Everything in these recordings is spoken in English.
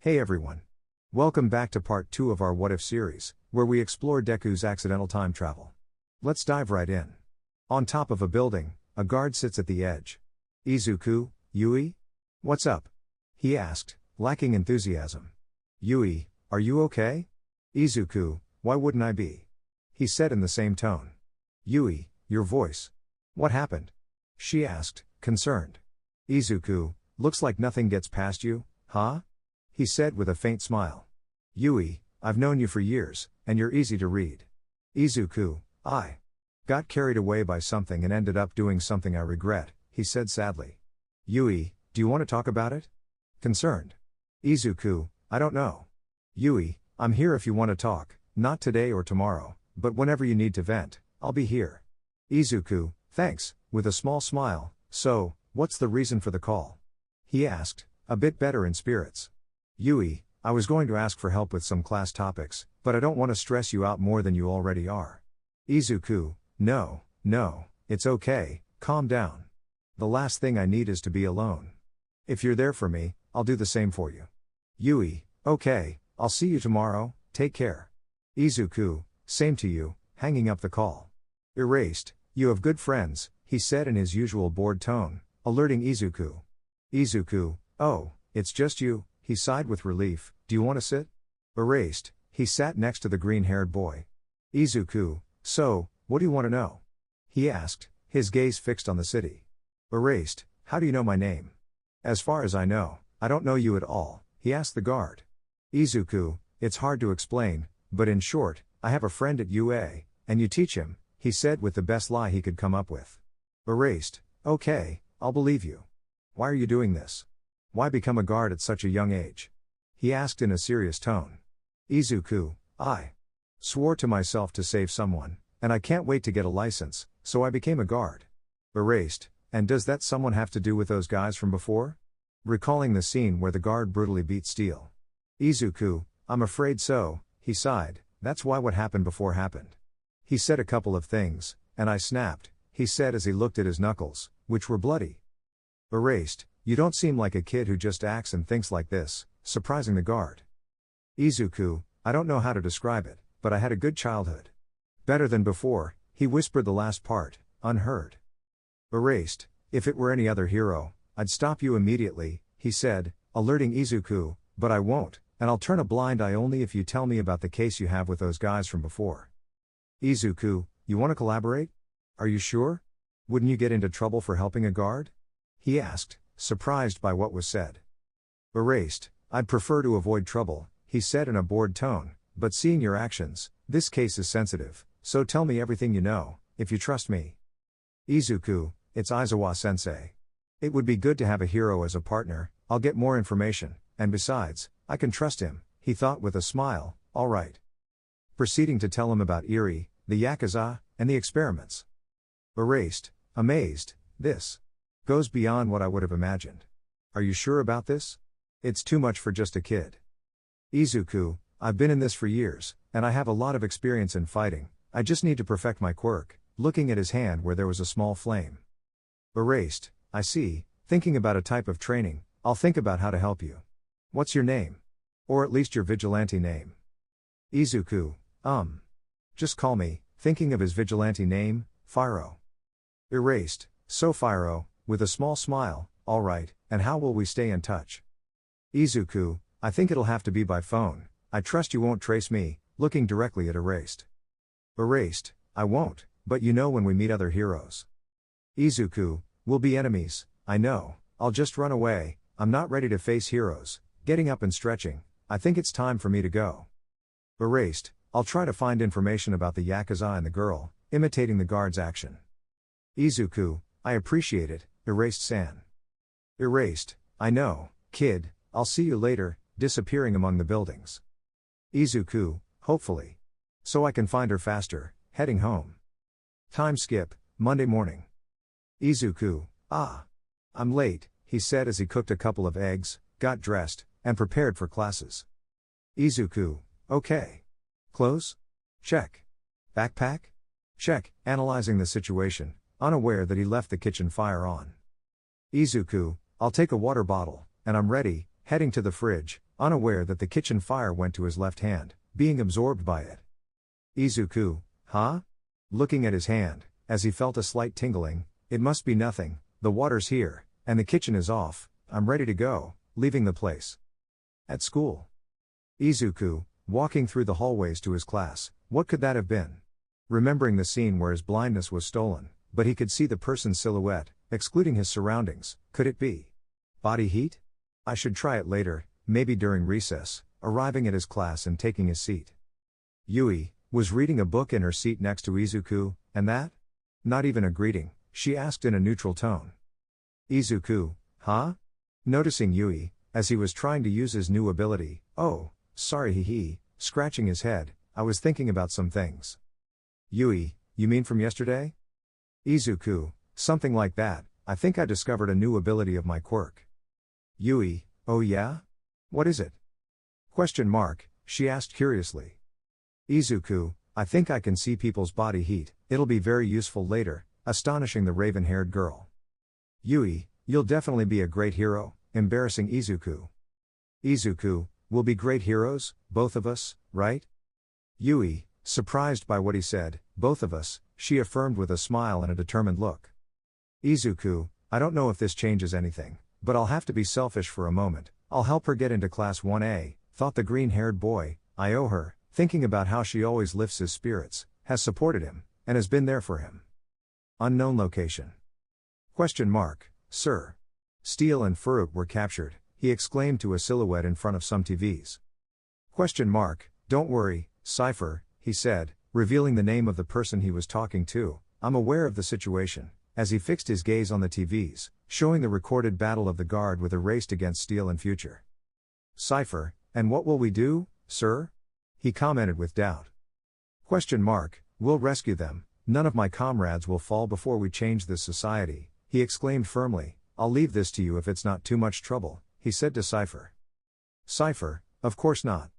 Hey everyone. Welcome back to part 2 of our What If series, where we explore Deku's accidental time travel. Let's dive right in. On top of a building, a guard sits at the edge. Izuku, Yui? What's up? He asked, lacking enthusiasm. Yui, are you okay? Izuku, why wouldn't I be? He said in the same tone. Yui, your voice. What happened? She asked, concerned. Izuku, looks like nothing gets past you, huh? He said with a faint smile. Yui, I've known you for years, and you're easy to read. Izuku, I got carried away by something and ended up doing something I regret, he said sadly. Yui, do you want to talk about it? Concerned. Izuku, I don't know. Yui, I'm here if you want to talk, not today or tomorrow, but whenever you need to vent, I'll be here. Izuku, thanks, with a small smile. So, what's the reason for the call? He asked, a bit better in spirits. Yui, I was going to ask for help with some class topics, but I don't want to stress you out more than you already are. Izuku, no, it's okay, calm down. The last thing I need is to be alone. If you're there for me, I'll do the same for you. Yui, okay, I'll see you tomorrow, take care. Izuku, same to you, hanging up the call. Erased, you have good friends, he said in his usual bored tone, alerting Izuku. Izuku, oh, it's just you, he sighed with relief, do you want to sit? Erased, he sat next to the green-haired boy. Izuku, so, what do you want to know? He asked, his gaze fixed on the city. Erased, how do you know my name? As far as I know, I don't know you at all, he asked the guard. Izuku, it's hard to explain, but in short, I have a friend at UA, and you teach him, he said with the best lie he could come up with. Erased, okay, I'll believe you. Why are you doing this? Why become a guard at such a young age? He asked in a serious tone. Izuku, I swore to myself to save someone, and I can't wait to get a license, so I became a guard. Erased, and does that someone have to do with those guys from before? Recalling the scene where the guard brutally beat Steel. Izuku, I'm afraid so, he sighed, that's why what happened before happened. He said a couple of things, and I snapped, he said as he looked at his knuckles, which were bloody. Erased, you don't seem like a kid who just acts and thinks like this, surprising the guard. Izuku, I don't know how to describe it, but I had a good childhood. Better than before, he whispered the last part, unheard. Erased, if it were any other hero, I'd stop you immediately, he said, alerting Izuku, but I won't, and I'll turn a blind eye only if you tell me about the case you have with those guys from before. Izuku, you want to collaborate? Are you sure? Wouldn't you get into trouble for helping a guard? He asked, surprised by what was said. Erased, I'd prefer to avoid trouble, he said in a bored tone, but seeing your actions, this case is sensitive, so tell me everything you know, if you trust me. Izuku, it's Aizawa-sensei. It would be good to have a hero as a partner, I'll get more information, and besides, I can trust him, he thought with a smile, all right. Proceeding to tell him about Eri, the Yakuza, and the experiments. Erased, amazed, this goes beyond what I would have imagined. Are you sure about this? It's too much for just a kid. Izuku, I've been in this for years, and I have a lot of experience in fighting, I just need to perfect my quirk, looking at his hand where there was a small flame. Erased, I see, thinking about a type of training, I'll think about how to help you. What's your name? Or at least your vigilante name? Izuku, just call me, thinking of his vigilante name, Fyro. Erased, so Fyro, with a small smile, alright, and how will we stay in touch? Izuku, I think it'll have to be by phone, I trust you won't trace me, looking directly at Erased. Erased, I won't, but you know when we meet other heroes. Izuku, we'll be enemies, I know, I'll just run away, I'm not ready to face heroes, getting up and stretching, I think it's time for me to go. Erased, I'll try to find information about the Yakuza and the girl, imitating the guard's action. Izuku, I appreciate it, Erased-san. Erased, I know, kid, I'll see you later, disappearing among the buildings. Izuku, hopefully. So I can find her faster, heading home. Time skip, Monday morning. Izuku, I'm late, he said as he cooked a couple of eggs, got dressed, and prepared for classes. Izuku, okay. Clothes? Check. Backpack? Check, analyzing the situation, unaware that he left the kitchen fire on. Izuku, I'll take a water bottle, and I'm ready, heading to the fridge, unaware that the kitchen fire went to his left hand, being absorbed by it. Izuku, huh? Looking at his hand, as he felt a slight tingling, it must be nothing, the water's here, and the kitchen is off, I'm ready to go, leaving the place. At school. Izuku, walking through the hallways to his class, what could that have been? Remembering the scene where his blindness was stolen, but he could see the person's silhouette, excluding his surroundings, could it be body heat? I should try it later, maybe during recess, arriving at his class and taking his seat. Yui was reading a book in her seat next to Izuku, and that? Not even a greeting, she asked in a neutral tone. Izuku, huh? Noticing Yui, as he was trying to use his new ability, oh, sorry he, scratching his head, I was thinking about some things. Yui, you mean from yesterday? Izuku, something like that, I think I discovered a new ability of my quirk. Yui, oh yeah? What is it? Question mark, she asked curiously. Izuku, I think I can see people's body heat, it'll be very useful later, astonishing the raven-haired girl. Yui, you'll definitely be a great hero, embarrassing Izuku. Izuku, we'll be great heroes, both of us, right? Yui, surprised by what he said, both of us, she affirmed with a smile and a determined look. Izuku, I don't know if this changes anything, but I'll have to be selfish for a moment, I'll help her get into class 1A, thought the green-haired boy, I owe her, thinking about how she always lifts his spirits, has supported him, and has been there for him. Unknown location. Question mark, sir. Steel and Furut were captured, he exclaimed to a silhouette in front of some TVs. Question mark, don't worry, Cypher, he said, revealing the name of the person he was talking to, I'm aware of the situation, as he fixed his gaze on the TVs, showing the recorded battle of the guard with erased against Steel and Future. Cypher, and what will we do, sir? He commented with doubt. Question mark, we'll rescue them, none of my comrades will fall before we change this society, he exclaimed firmly, I'll leave this to you if it's not too much trouble, he said to Cypher. Cypher, of course not.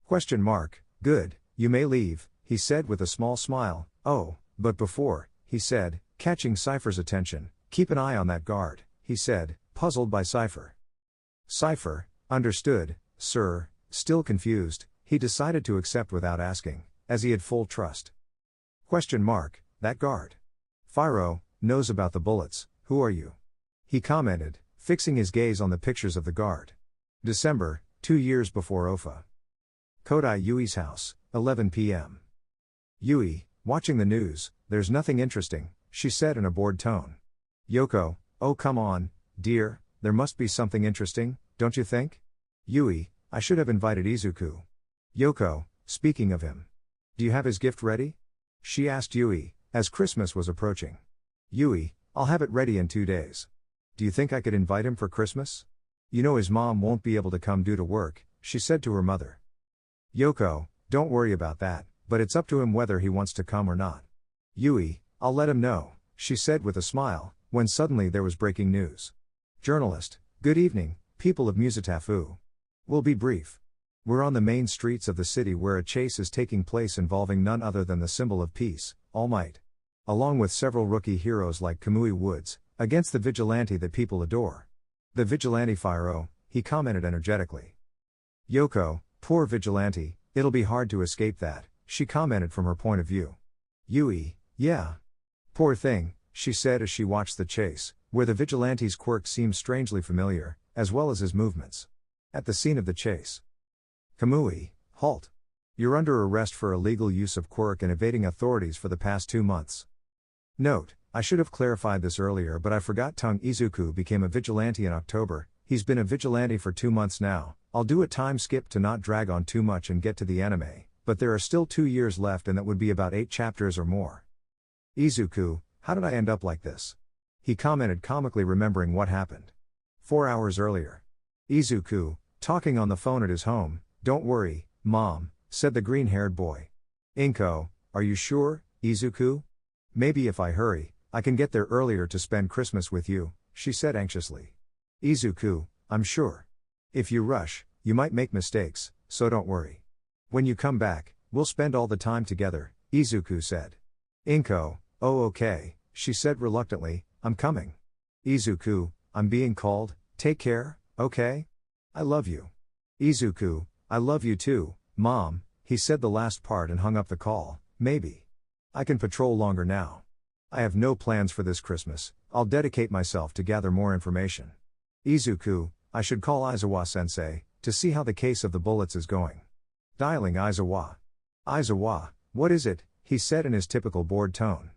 Question mark, good, you may leave, he said with a small smile, oh, but before, he said, catching Cypher's attention, keep an eye on that guard, he said, puzzled by Cypher. Cypher, understood, sir, still confused, he decided to accept without asking, as he had full trust. Question mark, that guard. Fyro, knows about the bullets, who are you? He commented, fixing his gaze on the pictures of the guard. December, 2 years before Ofa. Kodai Yui's house, 11 p.m. Yui, watching the news, there's nothing interesting, she said in a bored tone. Yoko, oh come on, dear, there must be something interesting, don't you think? Yui, I should have invited Izuku. Yoko, speaking of him. Do you have his gift ready? She asked Yui, as Christmas was approaching. Yui, I'll have it ready in 2 days. Do you think I could invite him for Christmas? You know his mom won't be able to come due to work, she said to her mother. Yoko, don't worry about that, but it's up to him whether he wants to come or not. Yui, I'll let him know, she said with a smile, when suddenly there was breaking news. Journalist, good evening, people of Musatafu. We'll be brief. We're on the main streets of the city where a chase is taking place involving none other than the symbol of peace, All Might. Along with several rookie heroes like Kamui Woods, against the vigilante that people adore. The vigilante Fyro, he commented energetically. Yoko, poor vigilante, it'll be hard to escape that, she commented from her point of view. Yui, yeah. Poor thing, she said as she watched the chase, where the vigilante's quirk seemed strangely familiar, as well as his movements. At the scene of the chase. Kamui, halt. You're under arrest for illegal use of quirk and evading authorities for the past 2 months. Note, I should have clarified this earlier but I forgot Izuku became a vigilante in October, he's been a vigilante for 2 months now, I'll do a time skip to not drag on too much and get to the anime, but there are still 2 years left and that would be about 8 chapters or more. Izuku, how did I end up like this? He commented comically remembering what happened 4 hours earlier. Izuku, talking on the phone at his home, don't worry, Mom, said the green-haired boy. Inko, are you sure, Izuku? Maybe if I hurry, I can get there earlier to spend Christmas with you, she said anxiously. Izuku, I'm sure. If you rush, you might make mistakes, so don't worry. When you come back, we'll spend all the time together, Izuku said. Inko, oh okay, she said reluctantly, I'm coming. Izuku, I'm being called, take care, okay? I love you. Izuku, I love you too, Mom, he said the last part and hung up the call. Maybe I can patrol longer now. I have no plans for this Christmas, I'll dedicate myself to gather more information. Izuku, I should call Aizawa-sensei, to see how the case of the bullets is going. Dialing Aizawa. Aizawa, what is it? He said in his typical bored tone.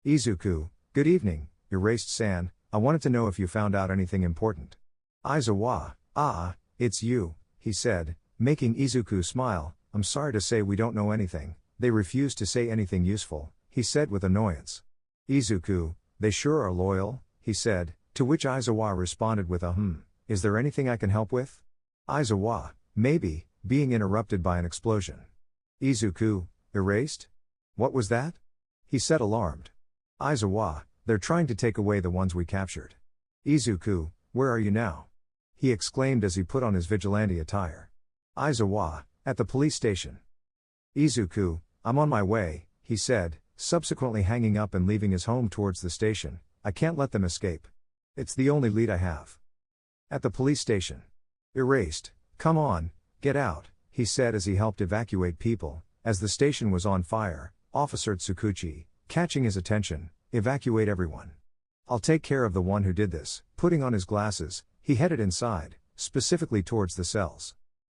Izuku, good evening, Erased-san, I wanted to know if you found out anything important. Aizawa, it's you, he said, making Izuku smile. I'm sorry to say we don't know anything, they refuse to say anything useful, he said with annoyance. Izuku, they sure are loyal, he said, to which Aizawa responded with a is there anything I can help with? Aizawa, maybe, being interrupted by an explosion. Izuku, erased? What was that? He said alarmed. Aizawa, they're trying to take away the ones we captured. Izuku, where are you now? He exclaimed as he put on his vigilante attire. Aizawa, at the police station. Izuku, I'm on my way, he said, subsequently hanging up and leaving his home towards the station. I can't let them escape. It's the only lead I have. At the police station. Erased, come on, get out, he said as he helped evacuate people. As the station was on fire, Officer Tsukuchi, catching his attention, evacuate everyone. I'll take care of the one who did this. Putting on his glasses, he headed inside, specifically towards the cells.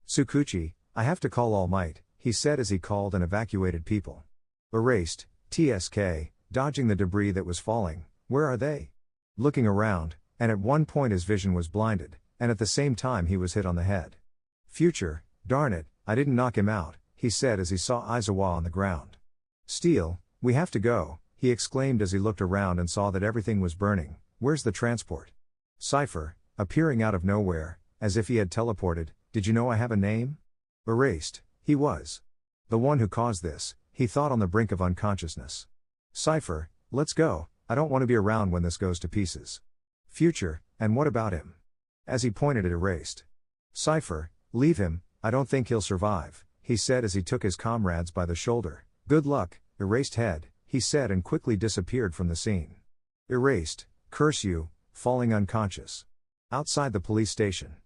Tsukuchi, I have to call All Might, he said as he called and evacuated people. Erased, TSK, dodging the debris that was falling, where are they? Looking around, and at one point his vision was blinded, and at the same time he was hit on the head. Future, darn it, I didn't knock him out, he said as he saw Aizawa on the ground. Steel, we have to go, he exclaimed as he looked around and saw that everything was burning. Where's the transport? Cypher, appearing out of nowhere, as if he had teleported, did you know I have a name? Erased, he was the one who caused this, he thought on the brink of unconsciousness. Cypher, let's go, I don't want to be around when this goes to pieces. Future, and what about him? As he pointed at Erased. Cypher, leave him, I don't think he'll survive, he said as he took his comrades by the shoulder. Good luck, Erased head, he said and quickly disappeared from the scene. Erased, curse you, falling unconscious. Outside the police station.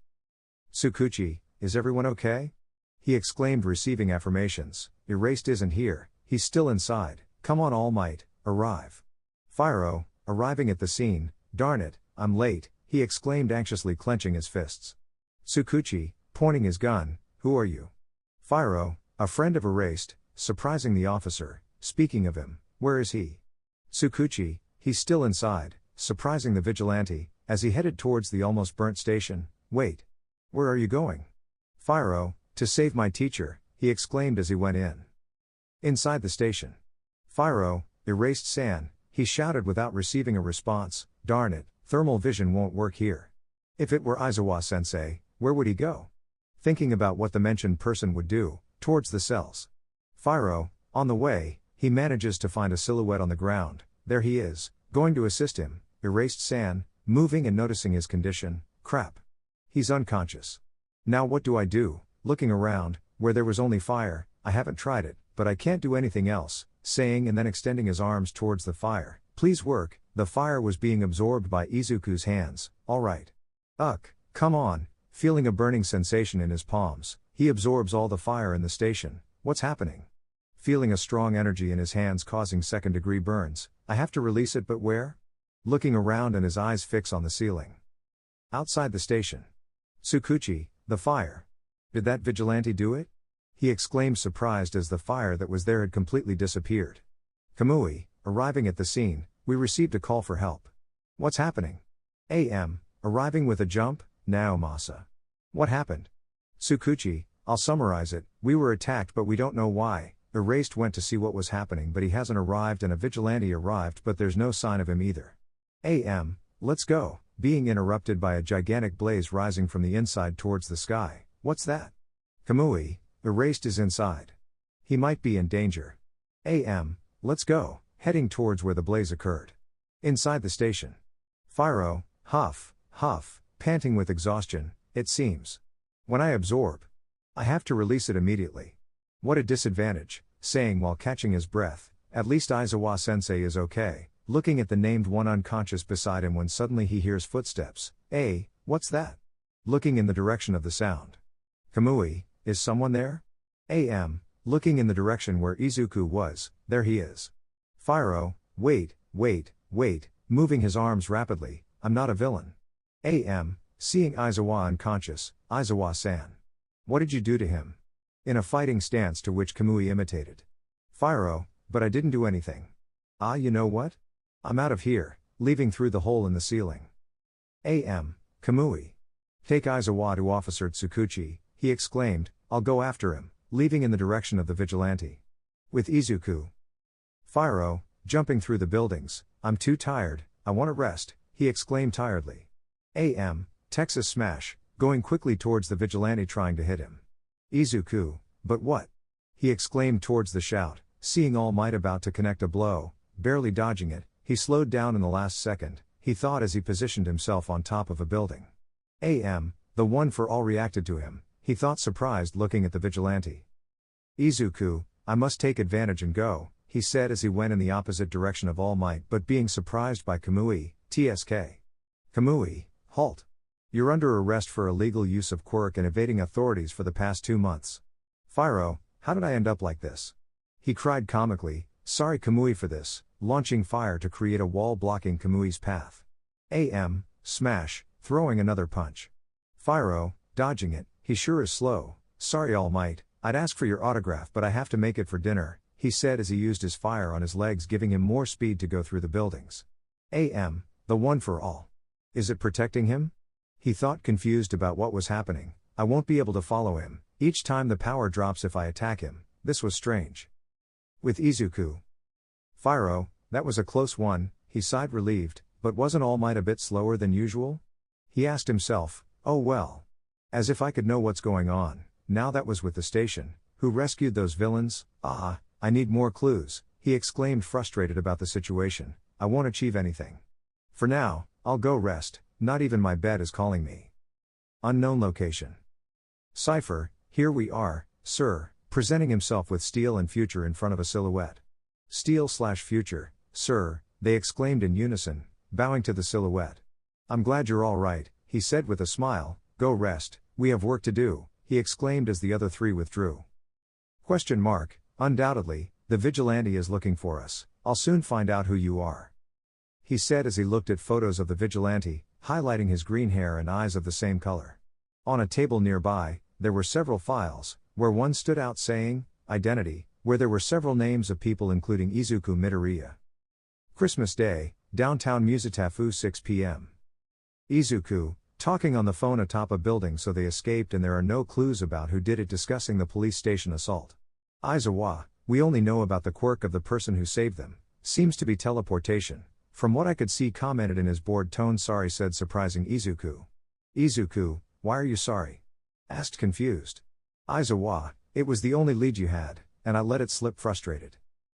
Tsukuchi, is everyone okay? He exclaimed receiving affirmations. Erased isn't here, he's still inside, come on All Might, arrive. Fyro, arriving at the scene, darn it, I'm late, he exclaimed anxiously clenching his fists. Tsukuchi, pointing his gun, who are you? Fyro, a friend of Erased, surprising the officer, speaking of him, where is he? Tsukuchi, he's still inside, surprising the vigilante, as he headed towards the almost burnt station. Wait. Where are you going? Fyro, to save my teacher, he exclaimed as he went in. Inside the station. Fyro, Erased-san, he shouted without receiving a response, darn it, thermal vision won't work here. If it were Aizawa-sensei, where would he go? Thinking about what the mentioned person would do, towards the cells. Fyro, on the way, he manages to find a silhouette on the ground, there he is, going to assist him, Erased-san, moving and noticing his condition, crap. He's unconscious. Now what do I do? Looking around, where there was only fire, I haven't tried it, but I can't do anything else, saying and then extending his arms towards the fire. Please work, the fire was being absorbed by Izuku's hands, alright. Come on, feeling a burning sensation in his palms, he absorbs all the fire in the station, what's happening? Feeling a strong energy in his hands causing second-degree burns, I have to release it but where? Looking around and his eyes fix on the ceiling. Outside the station. Tsukuchi, the fire. Did that vigilante do it? He exclaimed surprised as the fire that was there had completely disappeared. Kamui, arriving at the scene, we received a call for help. What's happening? AM, arriving with a jump, Naomasa. What happened? Tsukuchi, I'll summarize it, we were attacked but we don't know why. Erased went to see what was happening but he hasn't arrived and a vigilante arrived but there's no sign of him either. AM, let's go, being interrupted by a gigantic blaze rising from the inside towards the sky. What's that? Kamui, Erased is inside. He might be in danger. AM, let's go, heading towards where the blaze occurred. Inside the station. Fyro, huff, panting with exhaustion, it seems. When I absorb, I have to release it immediately. What a disadvantage, saying while catching his breath, at least Aizawa-sensei is okay, looking at the named one unconscious beside him when suddenly he hears footsteps. What's that? Looking in the direction of the sound. Kamui, is someone there? AM, looking in the direction where Izuku was, there he is. Firo, wait, moving his arms rapidly, I'm not a villain. AM, seeing Aizawa unconscious, Aizawa-san. What did you do to him? In a fighting stance to which Kamui imitated. Firo, but I didn't do anything. Ah, you know what? I'm out of here, leaving through the hole in the ceiling. AM, Kamui. Take Aizawa to Officer Tsukuchi, he exclaimed, I'll go after him, leaving in the direction of the vigilante. With Izuku. Firo, jumping through the buildings, I'm too tired, I want to rest, he exclaimed tiredly. AM, Texas Smash, going quickly towards the vigilante trying to hit him. Izuku, but what? He exclaimed towards the shout, seeing All Might about to connect a blow, barely dodging it, he slowed down in the last second, he thought as he positioned himself on top of a building. AM, the one for all reacted to him, he thought surprised looking at the vigilante. Izuku, I must take advantage and go, he said as he went in the opposite direction of All Might but being surprised by Kamui, TSK. Kamui, halt. You're under arrest for illegal use of quirk and evading authorities for the past 2 months. Firo, how did I end up like this? He cried comically, sorry Kamui for this, launching fire to create a wall blocking Kamui's path. AM, smash, throwing another punch. Firo, dodging it, he sure is slow, sorry All Might, I'd ask for your autograph but I have to make it for dinner, he said as he used his fire on his legs giving him more speed to go through the buildings. AM, the one for all. Is it protecting him? He thought confused about what was happening, I won't be able to follow him, each time the power drops if I attack him, this was strange. With Izuku. Firo, that was a close one, he sighed relieved, but wasn't All Might a bit slower than usual? He asked himself, oh well. As if I could know what's going on, now that was with the station, who rescued those villains, I need more clues, he exclaimed frustrated about the situation, I won't achieve anything. For now, I'll go rest, not even my bed is calling me. Unknown location. Cypher, here we are, sir, presenting himself with Steel and Future in front of a silhouette. Steel/Future, sir, they exclaimed in unison, bowing to the silhouette. I'm glad you're all right, he said with a smile, go rest, we have work to do, he exclaimed as the other three withdrew. Question mark, undoubtedly, the vigilante is looking for us, I'll soon find out who you are. He said as he looked at photos of the vigilante, highlighting his green hair and eyes of the same color. On a table nearby, there were several files, where one stood out saying, Identity, where there were several names of people including Izuku Midoriya. Christmas Day, downtown Musetafu 6 p.m. Izuku, talking on the phone atop a building so they escaped and there are no clues about who did it discussing the police station assault. Aizawa, we only know about the quirk of the person who saved them, seems to be teleportation. From what I could see commented in his bored tone sorry said surprising Izuku. Izuku, why are you sorry? Asked confused. Aizawa, it was the only lead you had, and I let it slip frustrated.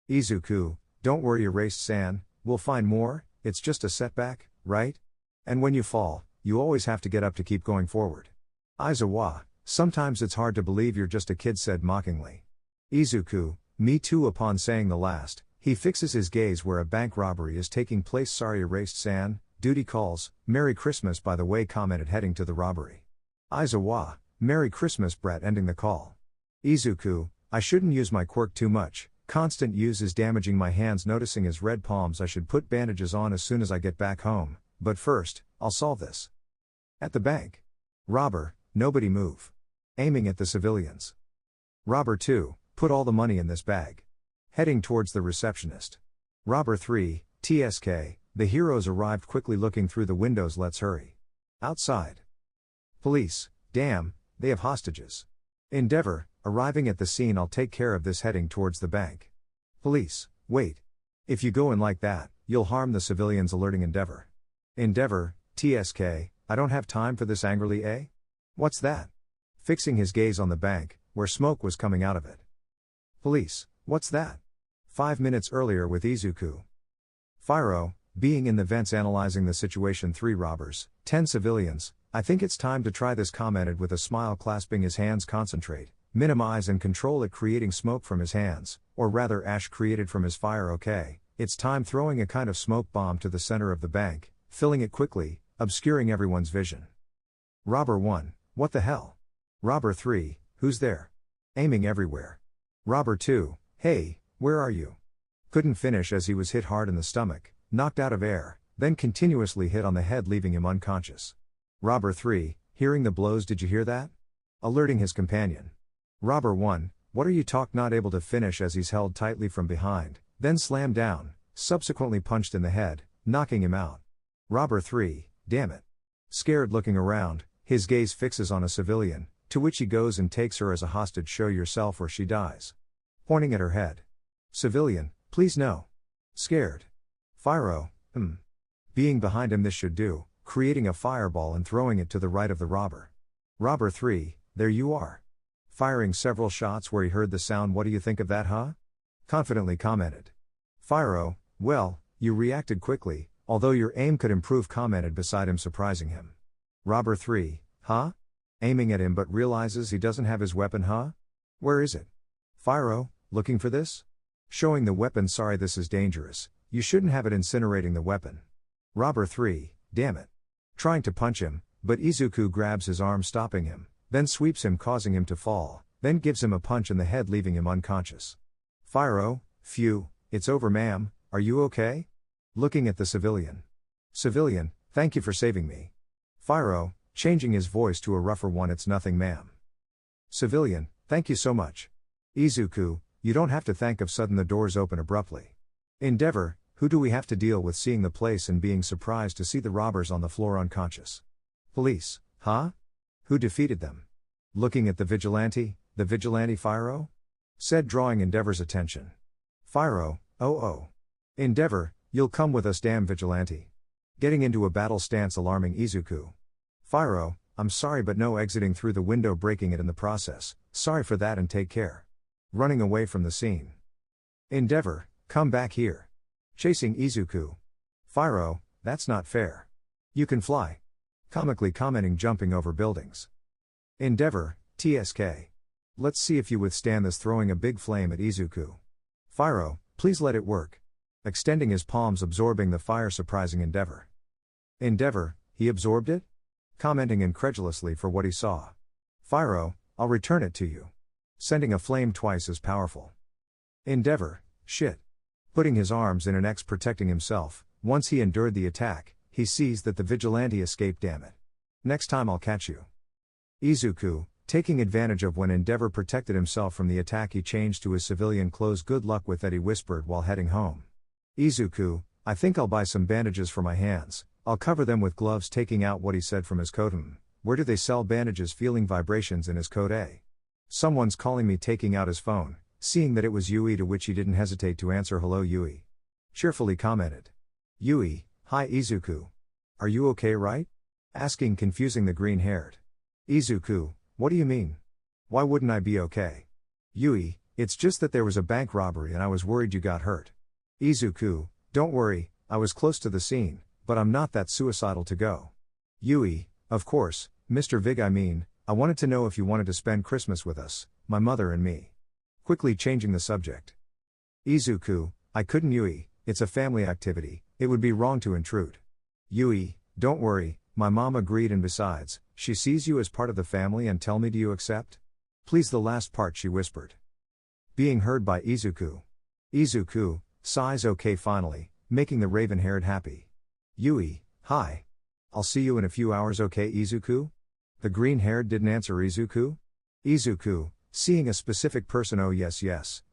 Izuku, don't worry erased-san, we'll find more, it's just a setback, right? And when you fall, you always have to get up to keep going forward. Aizawa, sometimes it's hard to believe you're just a kid said mockingly. Izuku, me too upon saying the last. He fixes his gaze where a bank robbery is taking place sorry erased-san, duty calls, Merry Christmas by the way commented heading to the robbery. Aizawa, Merry Christmas Brett ending the call. Izuku, I shouldn't use my quirk too much, constant use is damaging my hands noticing his red palms I should put bandages on as soon as I get back home, but first, I'll solve this. At the bank. Robber, nobody move. Aiming at the civilians. Robber 2, put all the money in this bag. Heading towards the receptionist. Robber 3, TSK, the heroes arrived quickly looking through the windows let's hurry. Outside. Police, damn, they have hostages. Endeavor, arriving at the scene I'll take care of this heading towards the bank. Police, wait. If you go in like that, you'll harm the civilians alerting Endeavor. Endeavor, TSK, I don't have time for this angrily eh? What's that? Fixing his gaze on the bank, where smoke was coming out of it. Police, what's that? 5 minutes earlier with Izuku. Firo, being in the vents analyzing the situation 3 robbers, 10 civilians, I think it's time to try this commented with a smile clasping his hands concentrate, minimize and control it creating smoke from his hands, or rather ash created from his fire okay, it's time throwing a kind of smoke bomb to the center of the bank, filling it quickly, obscuring everyone's vision. Robber 1, what the hell? Robber 3, who's there? Aiming everywhere. Robber 2, hey, where are you? Couldn't finish as he was hit hard in the stomach, knocked out of air, then continuously hit on the head leaving him unconscious. Robber 3, hearing the blows, did you hear that? Alerting his companion. Robber 1, what are you not able to finish as he's held tightly from behind, then slammed down, subsequently punched in the head, knocking him out. Robber 3, damn it. Scared looking around, his gaze fixes on a civilian, to which he goes and takes her as a hostage. Show yourself or she dies. Pointing at her head. Civilian, please no. Scared. Fyro, Being behind him, this should do, creating a fireball and throwing it to the right of the robber. Robber 3, there you are. Firing several shots where he heard the sound. What do you think of that, huh? Confidently commented. Fyro, well, you reacted quickly, although your aim could improve, commented beside him, surprising him. Robber 3, huh? Aiming at him but realizes he doesn't have his weapon, huh? Where is it? Fyro, looking for this? Showing the weapon, sorry, this is dangerous, you shouldn't have it, incinerating the weapon. Robber 3, damn it. Trying to punch him, but Izuku grabs his arm, stopping him, then sweeps him, causing him to fall, then gives him a punch in the head leaving him unconscious. Fyro, phew, it's over, ma'am, are you okay? Looking at the civilian. Civilian, thank you for saving me. Fyro, changing his voice to a rougher one, it's nothing, ma'am. Civilian, thank you so much. Izuku, you don't have to thank. Of sudden the doors open abruptly. Endeavor, who do we have to deal with? Seeing the place and being surprised to see the robbers on the floor unconscious. Police, huh? Who defeated them? Looking at the vigilante Fyro? Said, drawing Endeavor's attention. Fyro, oh. Endeavor, you'll come with us, damn vigilante. Getting into a battle stance, alarming Izuku. Fyro, I'm sorry but no, exiting through the window, breaking it in the process, sorry for that and take care. Running away from the scene. Endeavor, come back here. Chasing Izuku. Fyro, that's not fair. You can fly. Comically commenting, jumping over buildings. Endeavor, TSK. Let's see if you withstand this, throwing a big flame at Izuku. Fyro, please let it work. Extending his palms, absorbing the fire, surprising Endeavor. Endeavor, he absorbed it? Commenting incredulously for what he saw. Fyro, I'll return it to you. Sending a flame twice as powerful. Endeavor, shit. Putting his arms in an X, protecting himself. Once he endured the attack, he sees that the vigilante escaped. Damn it. Next time I'll catch you. Izuku, taking advantage of when Endeavor protected himself from the attack, he changed to his civilian clothes. Good luck with that, he whispered while heading home. Izuku, I think I'll buy some bandages for my hands, I'll cover them with gloves. Taking out what he said from his coat. Where do they sell bandages? Feeling vibrations in his coat. Someone's calling me. Taking out his phone, seeing that it was Yui, to which he didn't hesitate to answer. Hello Yui. Cheerfully commented. Yui, hi Izuku. Are you okay, right? Asking, confusing the green-haired. Izuku, what do you mean? Why wouldn't I be okay? Yui, it's just that there was a bank robbery and I was worried you got hurt. Izuku, don't worry, I was close to the scene, but I'm not that suicidal to go. Yui, of course, Mr. Vig, I wanted to know if you wanted to spend Christmas with us, my mother and me. Quickly changing the subject. Izuku, I couldn't. Yui, it's a family activity, it would be wrong to intrude. Yui, don't worry, my mom agreed, and besides, she sees you as part of the family. And tell me, do you accept? Please, the last part, she whispered. Being heard by Izuku. Izuku, sighs, okay finally, making the raven-haired happy. Yui, hi. I'll see you in a few hours, okay Izuku? The green-haired didn't answer Izuku. Izuku, seeing a specific person, oh yes,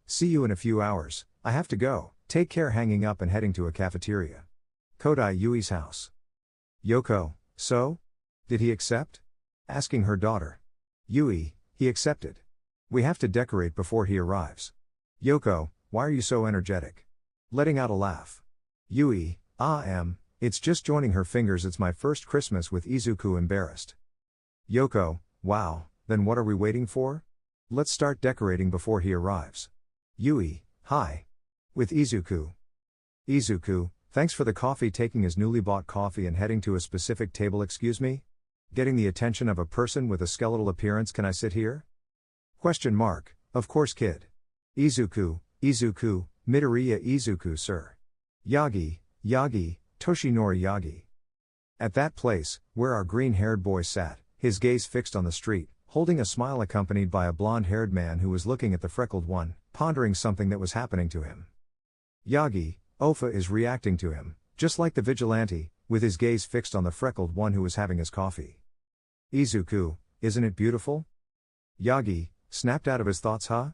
see you in a few hours, I have to go, take care, hanging up and heading to a cafeteria. Kodai Yui's house. Yoko, so? Did he accept? Asking her daughter. Yui, he accepted. We have to decorate before he arrives. Yoko, why are you so energetic? Letting out a laugh. Yui, it's just joining her fingers, it's my first Christmas with Izuku, embarrassed. Yoko, wow, then what are we waiting for? Let's start decorating before he arrives. Yui, hi. With Izuku. Izuku, thanks for the coffee, taking his newly bought coffee and heading to a specific table. Excuse me? Getting the attention of a person with a skeletal appearance. Can I sit here? Question mark, of course kid. Izuku, Midoriya. Izuku, sir. Yagi, Toshinori Yagi. At that place, where our green-haired boy sat, his gaze fixed on the street, holding a smile accompanied by a blonde-haired man who was looking at the freckled one, pondering something that was happening to him. Yagi, Ofa is reacting to him, just like the vigilante, with his gaze fixed on the freckled one who was having his coffee. Izuku, isn't it beautiful? Yagi, snapped out of his thoughts, huh?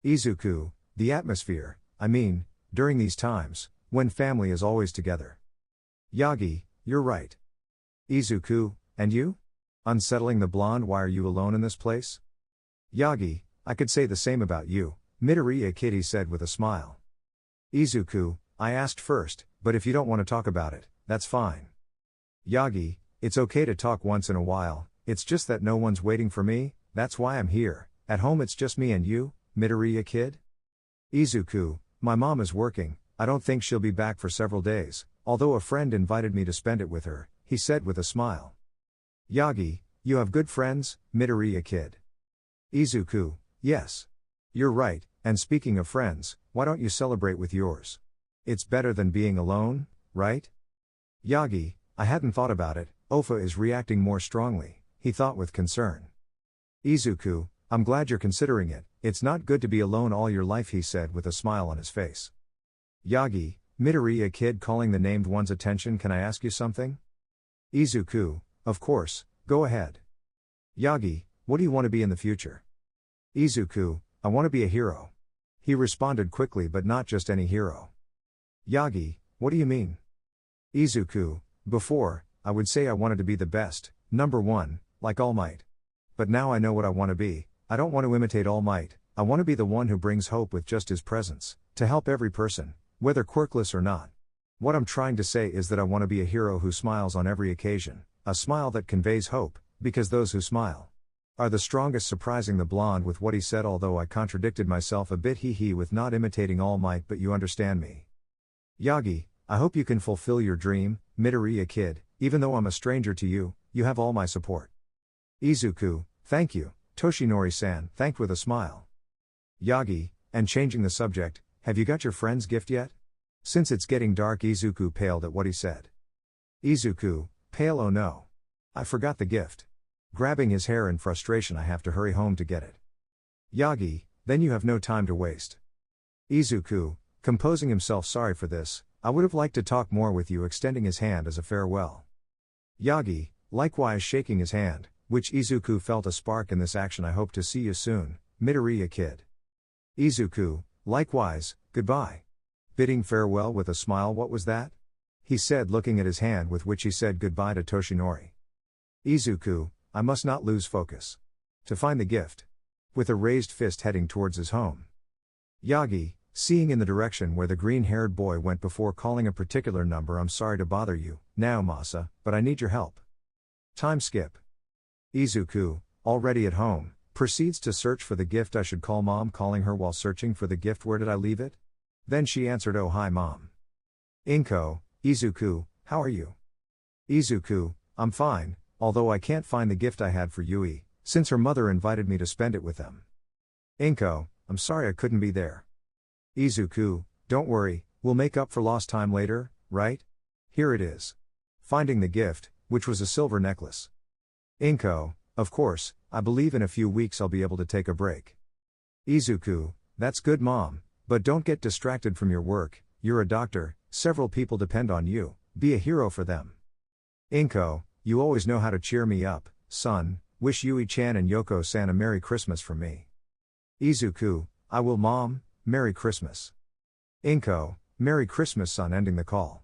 Izuku, the atmosphere, I mean, during these times, when family is always together. Yagi, you're right. Izuku, and you? Unsettling the blonde, why are you alone in this place? Yagi, I could say the same about you, Midoriya Kitty said with a smile. Izuku, I asked first, but if you don't want to talk about it, that's fine. Yagi, it's okay to talk once in a while, it's just that no one's waiting for me, that's why I'm here, at home it's just me and you, Midoriya kid? Izuku, my mom is working, I don't think she'll be back for several days, although a friend invited me to spend it with her, he said with a smile. Yagi, you have good friends, Midoriya kid. Izuku, yes. You're right, and speaking of friends, why don't you celebrate with yours? It's better than being alone, right? Yagi, I hadn't thought about it, Ofa is reacting more strongly, he thought with concern. Izuku, I'm glad you're considering it, it's not good to be alone all your life, he said with a smile on his face. Yagi, Midoriya kid calling the named one's attention, can I ask you something? Izuku, of course, go ahead. Yagi, what do you want to be in the future? Izuku, I want to be a hero. He responded quickly, but not just any hero. Yagi, what do you mean? Izuku, before, I would say I wanted to be the best, number one, like All Might. But now I know what I want to be, I don't want to imitate All Might, I want to be the one who brings hope with just his presence, to help every person, whether quirkless or not. What I'm trying to say is that I want to be a hero who smiles on every occasion, a smile that conveys hope, because those who smile are the strongest. Surprising the blonde with what he said, although I contradicted myself a bit with not imitating All Might, but you understand me. Yagi, I hope you can fulfill your dream, Midoriya kid, even though I'm a stranger to you, you have all my support. Izuku, thank you, Toshinori-san thanked with a smile. Yagi, and changing the subject, have you got your friend's gift yet? Since it's getting dark, Izuku paled at what he said. Izuku, pale, oh no. I forgot the gift. Grabbing his hair in frustration, I have to hurry home to get it. Yagi, then you have no time to waste. Izuku, composing himself, sorry for this, I would have liked to talk more with you, extending his hand as a farewell. Yagi, likewise shaking his hand, which Izuku felt a spark in this action. I hope to see you soon, Midoriya kid. Izuku, likewise, goodbye. Bidding farewell with a smile, what was that? He said, looking at his hand with which he said goodbye to Toshinori. Izuku, I must not lose focus. To find the gift. With a raised fist heading towards his home. Yagi, seeing in the direction where the green-haired boy went before calling a particular number, I'm sorry to bother you, Naomasa, but I need your help. Time skip. Izuku, already at home, proceeds to search for the gift. I should call mom, calling her while searching for the gift. Where did I leave it? Then she answered, oh hi mom. Inko, Izuku, how are you? Izuku, I'm fine, although I can't find the gift I had for Yui, since her mother invited me to spend it with them. Inko, I'm sorry I couldn't be there. Izuku, don't worry, we'll make up for lost time later, right? Here it is. Finding the gift, which was a silver necklace. Inko, of course, I believe in a few weeks I'll be able to take a break. Izuku, that's good mom, but don't get distracted from your work, you're a doctor, several people depend on you, be a hero for them. Inko, you always know how to cheer me up, son, wish Yui-chan and Yoko-san a Merry Christmas from me. Izuku, I will mom, Merry Christmas. Inko, Merry Christmas son, ending the call.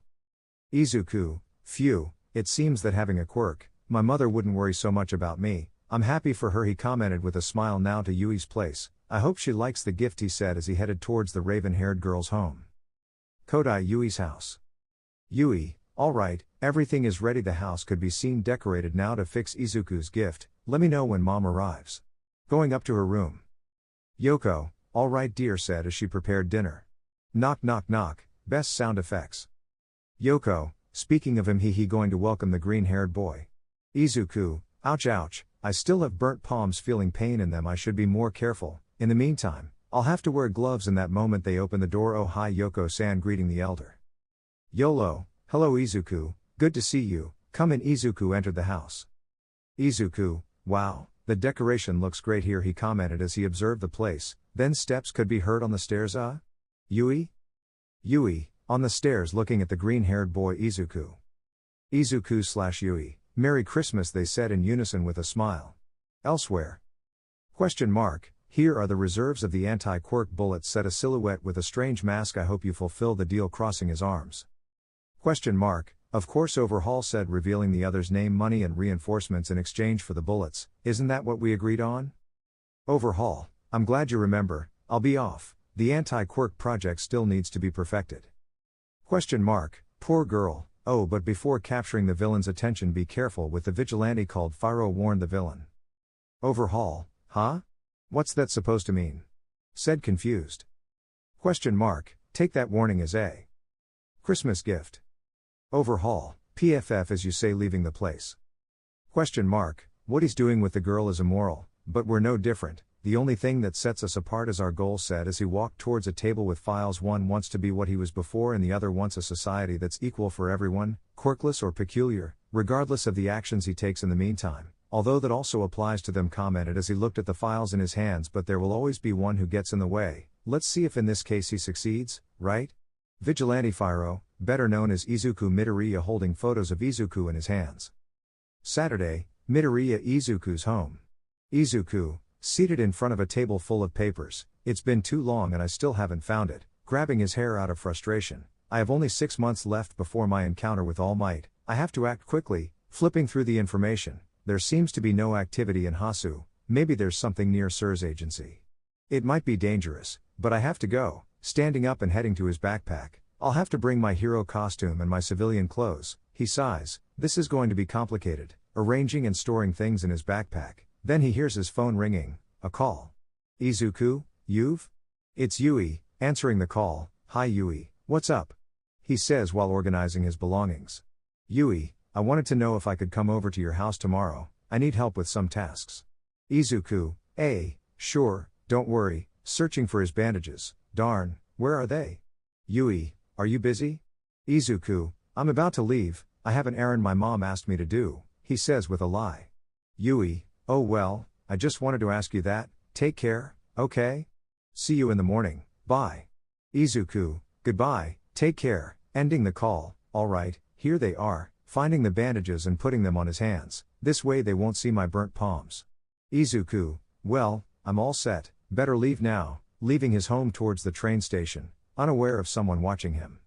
Izuku, phew, it seems that having a quirk, my mother wouldn't worry so much about me, I'm happy for her, he commented with a smile. Now to Yui's place, I hope she likes the gift, he said as he headed towards the raven-haired girl's home. Kodai, Yui's house. Yui, alright, everything is ready, the house could be seen decorated now to fix Izuku's gift, let me know when mom arrives. Going up to her room. Yoko, alright dear, said as she prepared dinner. Knock knock knock, best sound effects. Yoko, speaking of him, he going to welcome the green-haired boy. Izuku, ouch ouch, I still have burnt palms, feeling pain in them, I should be more careful, in the meantime, I'll have to wear gloves. In that moment they open the door. Oh hi Yoko-san, greeting the elder. Yolo, hello Izuku, good to see you, come in. Izuku entered the house. Izuku, wow, the decoration looks great here, he commented as he observed the place, then steps could be heard on the stairs. Yui? Yui, on the stairs looking at the green-haired boy Izuku. Izuku/Yui, Merry Christmas, they said in unison with a smile. Elsewhere. Question mark, here are the reserves of the anti-quirk bullet, said a silhouette with a strange mask, I hope you fulfill the deal, crossing his arms. Question mark, of course, Overhaul said, revealing the other's name, money and reinforcements in exchange for the bullets, isn't that what we agreed on? Overhaul, I'm glad you remember, I'll be off, the anti-quirk project still needs to be perfected. Question mark, poor girl, oh, but before capturing the villain's attention, be careful with the vigilante called Fyro, warned the villain. Overhaul, huh? What's that supposed to mean? Said confused. Question mark, take that warning as a Christmas gift. Overhaul, PFF as you say, leaving the place. Question mark, what he's doing with the girl is immoral, but we're no different, the only thing that sets us apart is our goal, said as he walked towards a table with files. One wants to be what he was before and the other wants a society that's equal for everyone, quirkless or peculiar, regardless of the actions he takes in the meantime, although that also applies to them, commented as he looked at the files in his hands, but there will always be one who gets in the way, let's see if in this case he succeeds, right? Vigilante Fyro, better known as Izuku Midoriya, holding photos of Izuku in his hands. Saturday, Midoriya Izuku's home. Izuku, seated in front of a table full of papers, it's been too long and I still haven't found it, grabbing his hair out of frustration, I have only 6 months left before my encounter with All Might, I have to act quickly, flipping through the information, there seems to be no activity in Hasu, maybe there's something near Sir's agency. It might be dangerous, but I have to go, standing up and heading to his backpack. I'll have to bring my hero costume and my civilian clothes, he sighs, this is going to be complicated, arranging and storing things in his backpack, then he hears his phone ringing, a call. Izuku, you've? It's Yui, answering the call, hi Yui, what's up? He says while organizing his belongings. Yui, I wanted to know if I could come over to your house tomorrow, I need help with some tasks. Izuku, sure, don't worry, searching for his bandages, darn, where are they? Yui, are you busy? Izuku, I'm about to leave, I have an errand my mom asked me to do, he says with a lie. Yui, oh well, I just wanted to ask you that, take care, okay? See you in the morning, bye. Izuku, goodbye, take care, ending the call, alright, here they are, finding the bandages and putting them on his hands, this way they won't see my burnt palms. Izuku, well, I'm all set, better leave now, leaving his home towards the train station, unaware of someone watching him.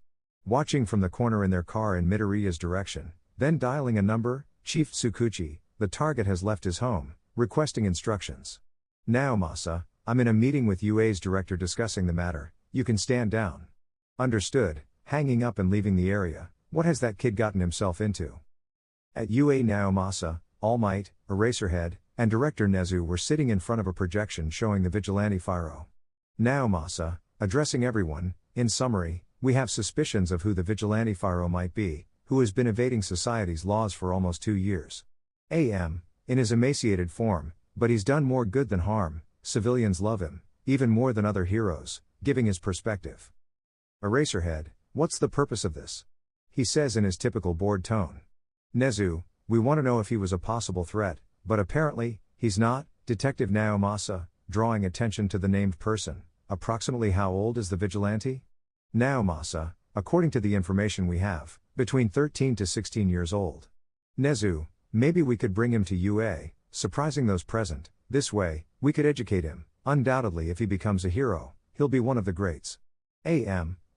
Watching from the corner in their car in Midoriya's direction, then dialing a number, Chief Tsukuchi, the target has left his home, requesting instructions. Naomasa, I'm in a meeting with UA's director discussing the matter, you can stand down. Understood, hanging up and leaving the area, what has that kid gotten himself into? At UA, Naomasa, All Might, Eraserhead, and Director Nezu were sitting in front of a projection showing the vigilante Fyro. Naomasa, addressing everyone, in summary, we have suspicions of who the vigilante Fyro might be, who has been evading society's laws for almost 2 years. In his emaciated form, but he's done more good than harm, civilians love him, even more than other heroes, giving his perspective. Eraserhead, what's the purpose of this? He says in his typical bored tone. Nezu, we want to know if he was a possible threat, but apparently, he's not. Detective Naomasa, drawing attention to the named person, approximately how old is the vigilante? Naomasa, according to the information we have, between 13 to 16 years old. Nezu, maybe we could bring him to UA, surprising those present, this way, we could educate him, undoubtedly if he becomes a hero, he'll be one of the greats.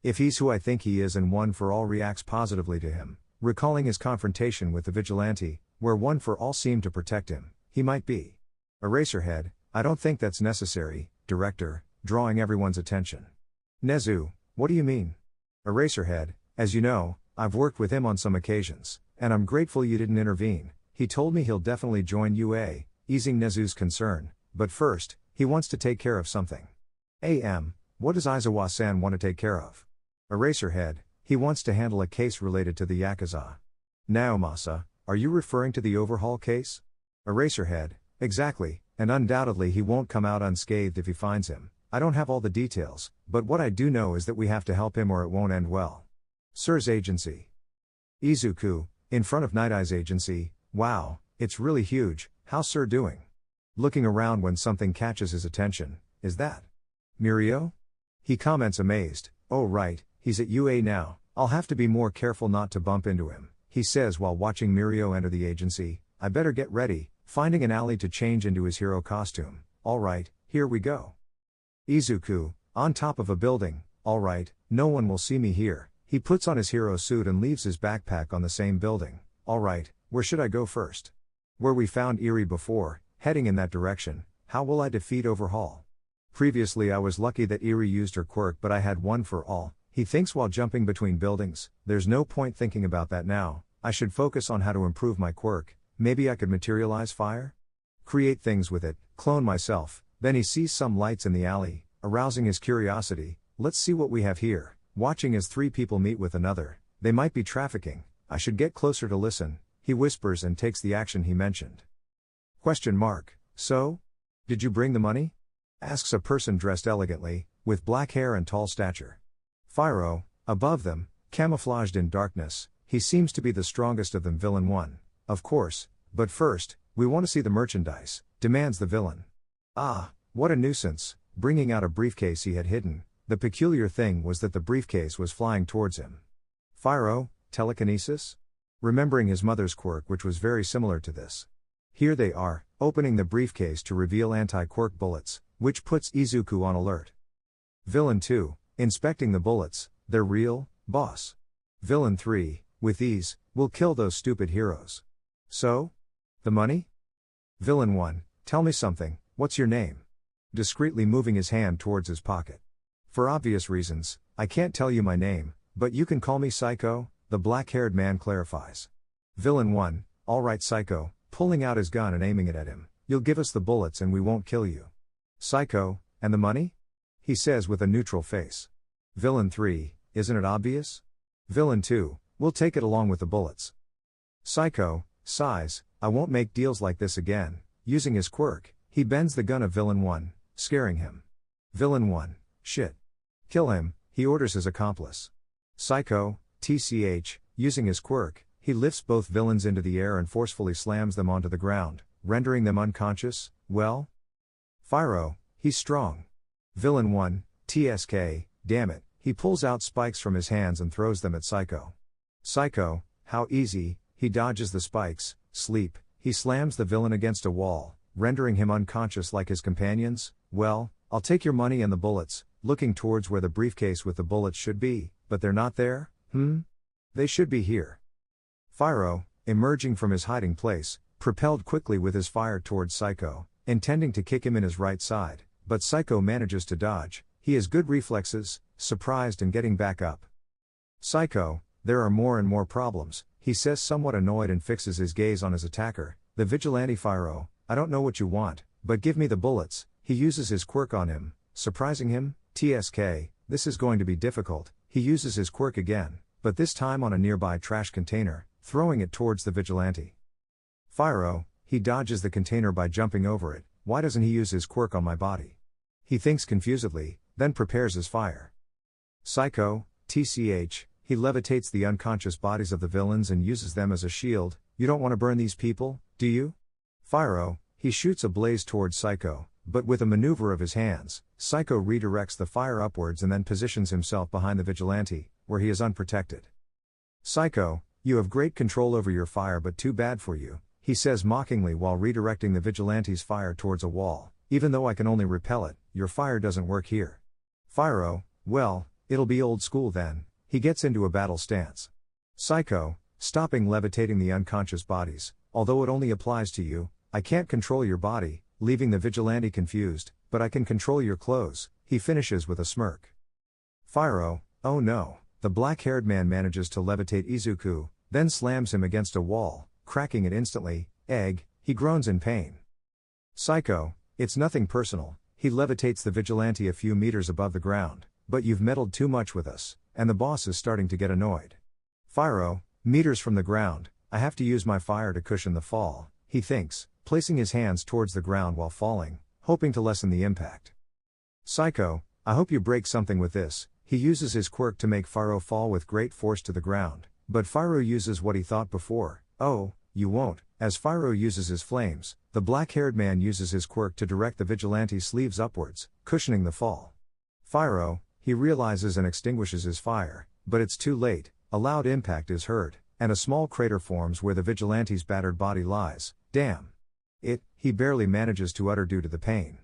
If he's who I think he is and One for All reacts positively to him, recalling his confrontation with the vigilante, where One for All seemed to protect him, he might be. Eraserhead, I don't think that's necessary, Director, drawing everyone's attention. Nezu, what do you mean? Eraserhead, as you know, I've worked with him on some occasions, and I'm grateful you didn't intervene, he told me he'll definitely join UA, easing Nezu's concern, but first, he wants to take care of something. What does Aizawa-san want to take care of? Eraserhead, he wants to handle a case related to the Yakuza. Naomasa, are you referring to the Overhaul case? Eraserhead, exactly, and undoubtedly he won't come out unscathed if he finds him. I don't have all the details, but what I do know is that we have to help him or it won't end well. Sir's agency. Izuku, in front of Night Eye's agency, wow, it's really huge, how's Sir doing? Looking around when something catches his attention. Is that Mirio? He comments amazed. Oh right, he's at UA now. I'll have to be more careful not to bump into him, he says while watching Mirio enter the agency. I better get ready, finding an alley to change into his hero costume. Alright, here we go. Izuku, on top of a building. Alright, no one will see me here. He puts on his hero suit and leaves his backpack on the same building. Alright, where should I go first? Where we found Eri before, heading in that direction. How will I defeat Overhaul? Previously I was lucky that Eri used her quirk, but I had one for all, he thinks while jumping between buildings. There's no point thinking about that now. I should focus on how to improve my quirk. Maybe I could materialize fire? Create things with it, clone myself. Then he sees some lights in the alley, arousing his curiosity. Let's see what we have here. Watching as three people meet with another. They might be trafficking. I should get closer to listen. He whispers and takes the action he mentioned. Question mark. So? Did you bring the money? Asks a person dressed elegantly, with black hair and tall stature. Fyro, above them, camouflaged in darkness. He seems to be the strongest of them. Villain 1. Of course, but first, we want to see the merchandise, demands the villain. Ah, what a nuisance, bringing out a briefcase he had hidden. The peculiar thing was that the briefcase was flying towards him. Fyro, telekinesis? Remembering his mother's quirk, which was very similar to this. Here they are, opening the briefcase to reveal anti-quirk bullets, which puts Izuku on alert. Villain 2, inspecting the bullets. They're real, boss. Villain 3, with ease, we'll kill those stupid heroes. So? The money? Villain 1, tell me something, what's your name? Discreetly moving his hand towards his pocket. For obvious reasons, I can't tell you my name, but you can call me Psycho, the black-haired man clarifies. Villain 1, alright Psycho, pulling out his gun and aiming it at him. You'll give us the bullets and we won't kill you. Psycho, and the money? He says with a neutral face. Villain 3, isn't it obvious? Villain 2, we'll take it along with the bullets. Psycho, sighs, I won't make deals like this again. Using his quirk, he bends the gun of Villain 1, scaring him. Villain 1, shit. Kill him, he orders his accomplice. Psycho, TCH, using his quirk, he lifts both villains into the air and forcefully slams them onto the ground, rendering them unconscious. Well? Fyro, he's strong. Villain 1, TSK, damn it, he pulls out spikes from his hands and throws them at Psycho. Psycho, how easy, he dodges the spikes. Sleep, he slams the villain against a wall, rendering him unconscious like his companions. Well, I'll take your money and the bullets, looking towards where the briefcase with the bullets should be, but they're not there? They should be here. Fyro, emerging from his hiding place, propelled quickly with his fire towards Psycho, intending to kick him in his right side, but Psycho manages to dodge. He has good reflexes, surprised and getting back up. Psycho, there are more and more problems, he says somewhat annoyed and fixes his gaze on his attacker, the vigilante Fyro. I don't know what you want, but give me the bullets. He uses his quirk on him, surprising him. TSK, this is going to be difficult. He uses his quirk again, but this time on a nearby trash container, throwing it towards the vigilante. Fyro, he dodges the container by jumping over it. Why doesn't he use his quirk on my body? He thinks confusedly, then prepares his fire. Psycho, TCH, he levitates the unconscious bodies of the villains and uses them as a shield. You don't want to burn these people, do you? Fyro, he shoots a blaze towards Psycho, but with a maneuver of his hands, Psycho redirects the fire upwards and then positions himself behind the vigilante, where he is unprotected. Psycho, you have great control over your fire, but too bad for you, he says mockingly while redirecting the vigilante's fire towards a wall. Even though I can only repel it, your fire doesn't work here. Fyro, well, it'll be old school then. He gets into a battle stance. Psycho, stopping levitating the unconscious bodies. Although it only applies to you, I can't control your body, leaving the vigilante confused, but I can control your clothes, he finishes with a smirk. Fyro, oh no, the black-haired man manages to levitate Izuku, then slams him against a wall, cracking it instantly. Egg, he groans in pain. Psycho, it's nothing personal, he levitates the vigilante a few meters above the ground, but you've meddled too much with us, and the boss is starting to get annoyed. Fyro, meters from the ground, I have to use my fire to cushion the fall, he thinks, placing his hands towards the ground while falling, hoping to lessen the impact. Psycho, I hope you break something with this. He uses his quirk to make Fyro fall with great force to the ground, but Fyro uses what he thought before. Oh, you won't, as Fyro uses his flames, the black-haired man uses his quirk to direct the vigilante's sleeves upwards, cushioning the fall. Fyro, he realizes and extinguishes his fire, but it's too late. A loud impact is heard, and a small crater forms where the vigilante's battered body lies. Damn. He barely manages to utter due to the pain.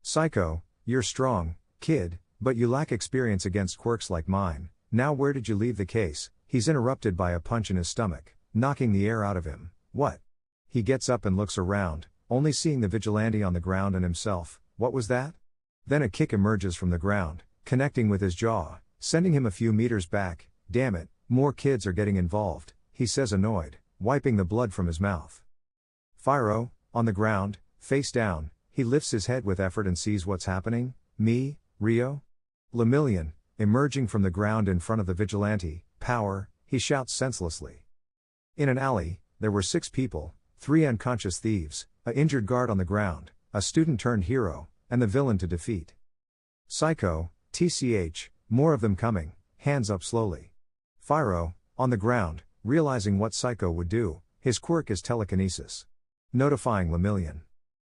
Psycho, you're strong, kid, but you lack experience against quirks like mine. Now where did you leave the case? He's interrupted by a punch in his stomach, knocking the air out of him. What? He gets up and looks around, only seeing the vigilante on the ground and himself. What was that? Then a kick emerges from the ground, connecting with his jaw, sending him a few meters back. Damn it, more kids are getting involved, he says annoyed, wiping the blood from his mouth. Fyro, on the ground, face down, he lifts his head with effort and sees what's happening. Me, Rio? Lemillion, emerging from the ground in front of the vigilante. Power, he shouts senselessly. In an alley, there were 6 people, 3 unconscious thieves, a injured guard on the ground, a student turned hero, and the villain to defeat. Psycho, TCH, more of them coming, hands up slowly. Fyro, on the ground, realizing what Psycho would do, his quirk is telekinesis. Notifying Lemillion.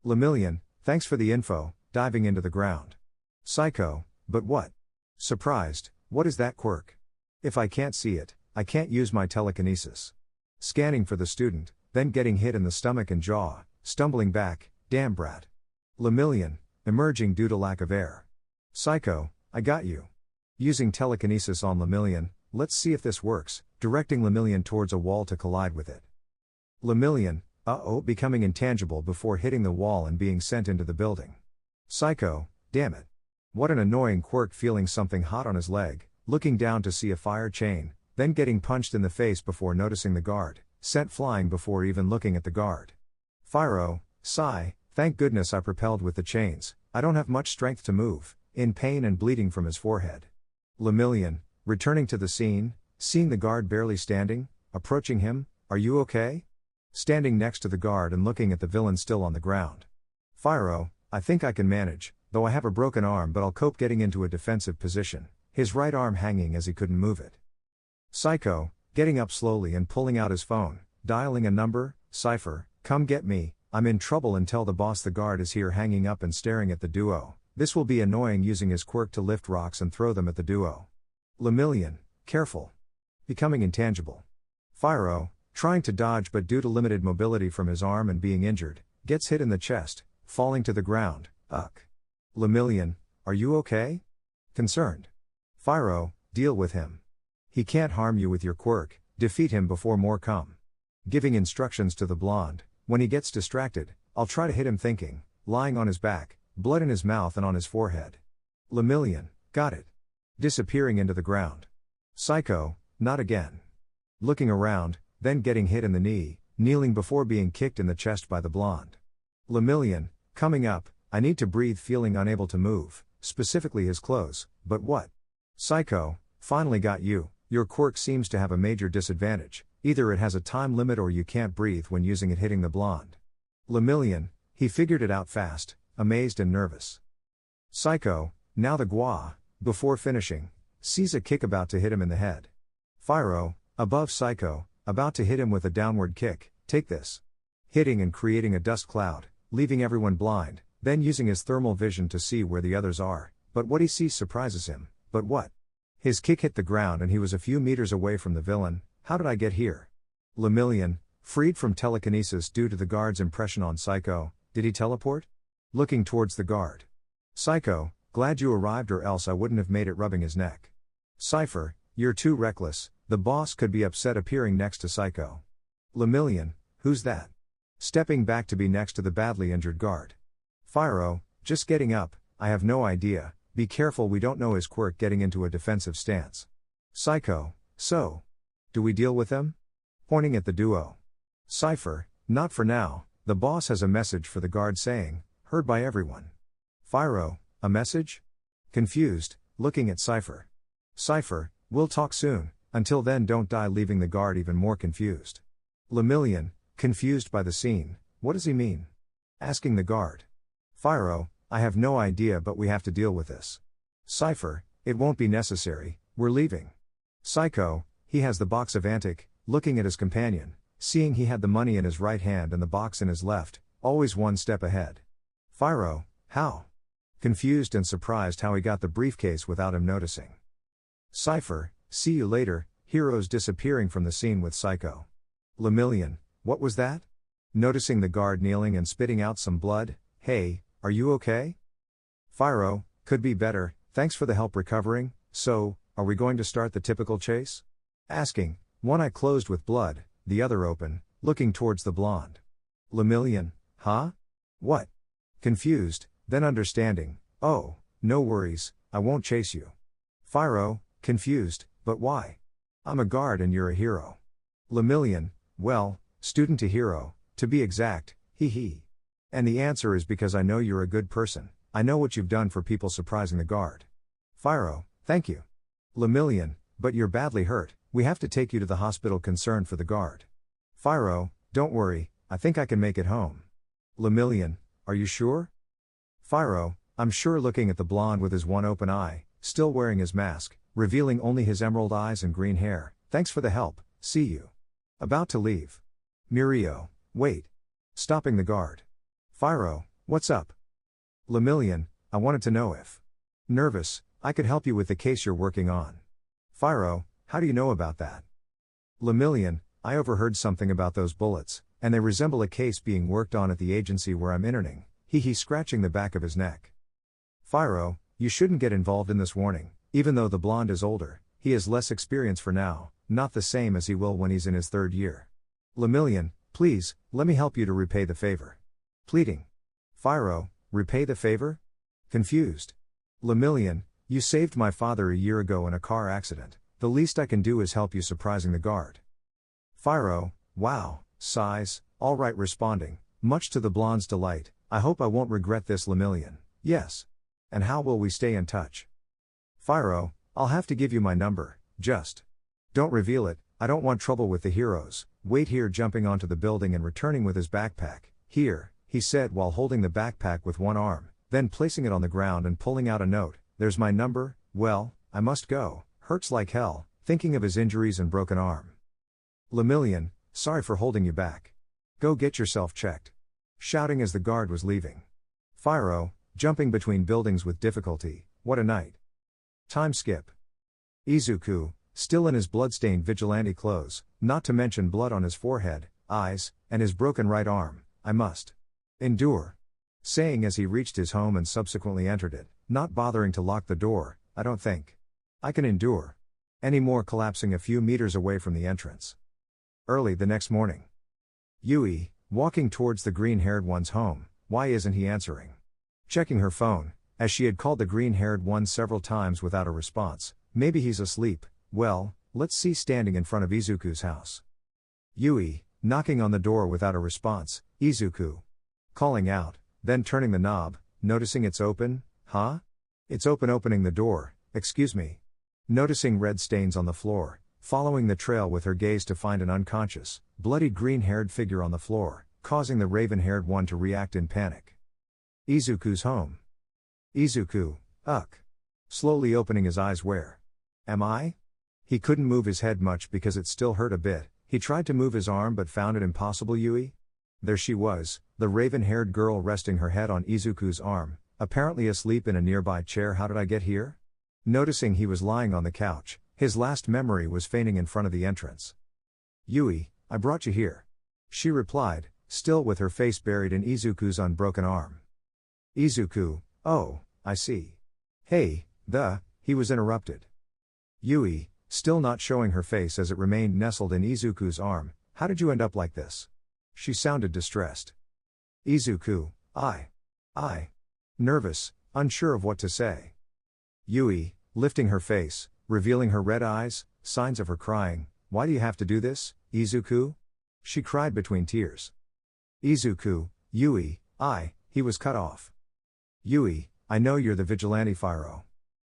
Lemillion, thanks for the info, diving into the ground. Psycho, but what? Surprised, what is that quirk? If I can't see it, I can't use my telekinesis. Scanning for the student, then getting hit in the stomach and jaw, stumbling back. Damn brat. Lemillion, emerging due to lack of air. Psycho, I got you. Using telekinesis on Lemillion, let's see if this works, directing Lemillion towards a wall to collide with it. Lemillion, becoming intangible before hitting the wall and being sent into the building. Psycho, damn it. What an annoying quirk, feeling something hot on his leg, looking down to see a fire chain, then getting punched in the face before noticing the guard, sent flying before even looking at the guard. Fyro, sigh, thank goodness I propelled with the chains, I don't have much strength to move, in pain and bleeding from his forehead. Lemillion, returning to the scene, seeing the guard barely standing, approaching him, are you okay? Standing next to the guard and looking at the villain still on the ground. Fyro, I think I can manage, though I have a broken arm, but I'll cope getting into a defensive position, his right arm hanging as he couldn't move it. Psycho, getting up slowly and pulling out his phone, dialing a number. Cypher, come get me, I'm in trouble and tell the boss the guard is here, hanging up and staring at the duo. This will be annoying, using his quirk to lift rocks and throw them at the duo. Lemillion, careful. Becoming intangible. Fyro, trying to dodge but due to limited mobility from his arm and being injured, gets hit in the chest, falling to the ground. Lemillion, are you okay? Concerned. Fyro, deal with him. He can't harm you with your quirk, defeat him before more come. Giving instructions to the blonde, when he gets distracted, I'll try to hit him, thinking, lying on his back, blood in his mouth and on his forehead. Lemillion, got it. Disappearing into the ground. Psycho, not again. Looking around, then getting hit in the knee, kneeling before being kicked in the chest by the blonde. Lemillion, coming up, I need to breathe, feeling unable to move, specifically his clothes, but what? Psycho, finally got you, your quirk seems to have a major disadvantage, either it has a time limit or you can't breathe when using it, hitting the blonde. Lemillion, he figured it out fast, amazed and nervous. Psycho, now the gua, before finishing, sees a kick about to hit him in the head. Fyro, above Psycho, about to hit him with a downward kick, take this. Hitting and creating a dust cloud, leaving everyone blind, then using his thermal vision to see where the others are, but what he sees surprises him. But what? His kick hit the ground and he was a few meters away from the villain. How did I get here? Lemillion, freed from telekinesis due to the guard's impression on Psycho, did he teleport? Looking towards the guard. Psycho, glad you arrived or else I wouldn't have made it, rubbing his neck. Cypher, you're too reckless, the boss could be upset, appearing next to Psycho. Lemillion, who's that? Stepping back to be next to the badly injured guard. Fyro, just getting up, I have no idea, be careful, we don't know his quirk, getting into a defensive stance. Psycho, so? Do we deal with them? Pointing at the duo. Cypher, not for now, the boss has a message for the guard saying, heard by everyone. Fyro, a message? Confused, looking at Cypher. Cypher, we'll talk soon, until then don't die, leaving the guard even more confused. Lemillion, confused by the scene, what does he mean? Asking the guard. Fyro, I have no idea, but we have to deal with this. Cypher, it won't be necessary, we're leaving. Psycho, he has the box of antic, looking at his companion, seeing he had the money in his right hand and the box in his left, Always one step ahead. Fyro, how? Confused and surprised how he got the briefcase without him noticing. Cypher, see you later, heroes disappearing from the scene with Psycho. Lemillion, what was that? Noticing the guard kneeling and spitting out some blood, hey, are you okay? Fyro, could be better, thanks for the help recovering, so, are we going to start the typical chase? Asking, one eye closed with blood, the other open, looking towards the blonde. Lemillion, huh? What? Confused, then understanding, oh, no worries, I won't chase you. Fyro, confused, but why? I'm a guard and you're a hero. Lemillion, well, student to hero, to be exact, hee hee. And the answer is because I know you're a good person, I know what you've done for people surprising the guard. Fyro, thank you. Lemillion, but you're badly hurt, we have to take you to the hospital concerned for the guard. Fyro, don't worry, I think I can make it home. Lemillion, are you sure? Fyro, I'm sure, looking at the blonde with his one open eye, still wearing his mask, revealing only his emerald eyes and green hair, thanks for the help, see you. About to leave. Mirio, wait. Stopping the guard. Fyro, what's up? Lemillion, I wanted to know if. Nervous, I could help you with the case you're working on. Fyro, how do you know about that? Lemillion, I overheard something about those bullets, and they resemble a case being worked on at the agency where I'm interning, he scratching the back of his neck. Fyro, you shouldn't get involved in this, warning, even though the blonde is older, he has less experience for now, not the same as he will when he's in his third year. Lemillion, please, let me help you to repay the favor. Pleading. Fyro, repay the favor? Confused. Lemillion, you saved my father a year ago in a car accident, the least I can do is help you surprising the guard. Fyro, wow, sighs, alright, responding, much to the blonde's delight, I hope I won't regret this. Lemillion, yes. And how will we stay in touch? Fyro, I'll have to give you my number, just. Don't reveal it, I don't want trouble with the heroes, wait here, jumping onto the building and returning with his backpack, here, he said while holding the backpack with one arm, then placing it on the ground and pulling out a note, there's my number, well, I must go, hurts like hell, thinking of his injuries and broken arm. Lemillion, sorry for holding you back. Go get yourself checked. Shouting as the guard was leaving. Fyro, jumping between buildings with difficulty, what a night. Time skip. Izuku, still in his bloodstained vigilante clothes, not to mention blood on his forehead, eyes, and his broken right arm, I must endure. Saying as he reached his home and subsequently entered it, not bothering to lock the door, I don't think I can endure anymore, collapsing a few meters away from the entrance. Early the next morning. Yui, walking towards the green-haired one's home, why isn't he answering? Checking her phone, as she had called the green-haired one several times without a response, maybe he's asleep, well, let's see, standing in front of Izuku's house. Yui, knocking on the door without a response, Izuku. Calling out, then turning the knob, noticing it's open, huh? It's open, opening the door, excuse me. Noticing red stains on the floor, following the trail with her gaze to find an unconscious, bloodied green-haired figure on the floor, causing the raven-haired one to react in panic. Izuku's home. Izuku, slowly opening his eyes, where am I? He couldn't move his head much because it still hurt a bit, he tried to move his arm but found it impossible. Yui? There she was, the raven-haired girl resting her head on Izuku's arm, apparently asleep in a nearby chair. How did I get here? Noticing he was lying on the couch, his last memory was feigning in front of the entrance. Yui, I brought you here. She replied, still with her face buried in Izuku's unbroken arm. Izuku, oh, I see. Hey, he was interrupted. Yui, still not showing her face as it remained nestled in Izuku's arm, how did you end up like this? She sounded distressed. Izuku, I. Nervous, unsure of what to say. Yui, lifting her face, revealing her red eyes, signs of her crying, why do you have to do this, Izuku? She cried between tears. Izuku, Yui, he was cut off. Yui, I know you're the vigilante Fyro.